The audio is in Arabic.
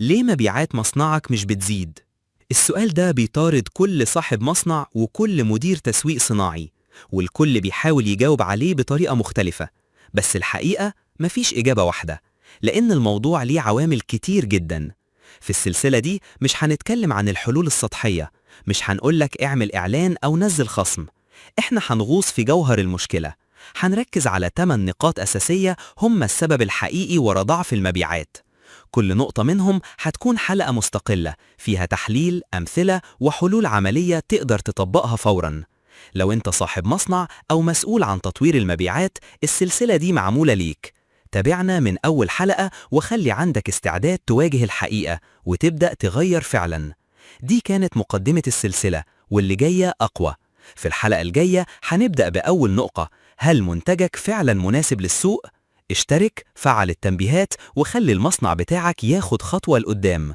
ليه مبيعات مصنعك مش بتزيد؟ السؤال ده بيطارد كل صاحب مصنع وكل مدير تسويق صناعي، والكل بيحاول يجاوب عليه بطريقة مختلفة. بس الحقيقة مفيش إجابة واحدة، لأن الموضوع ليه عوامل كتير جدا. في السلسلة دي مش هنتكلم عن الحلول السطحية، مش هنقولك اعمل إعلان أو نزل خصم. احنا هنغوص في جوهر المشكلة، هنركز على 8 نقاط أساسية هم السبب الحقيقي ورا ضعف المبيعات. كل نقطة منهم هتكون حلقة مستقلة فيها تحليل، أمثلة وحلول عملية تقدر تطبقها فوراً. لو أنت صاحب مصنع أو مسؤول عن تطوير المبيعات، السلسلة دي معمولة ليك. تابعنا من أول حلقة وخلي عندك استعداد تواجه الحقيقة وتبدأ تغير فعلاً. دي كانت مقدمة السلسلة، واللي جاية أقوى. في الحلقة الجاية هنبدأ بأول نقطة: هل منتجك فعلاً مناسب للسوق؟ اشترك، فعل التنبيهات، وخلي المصنع بتاعك ياخد خطوة لقدام.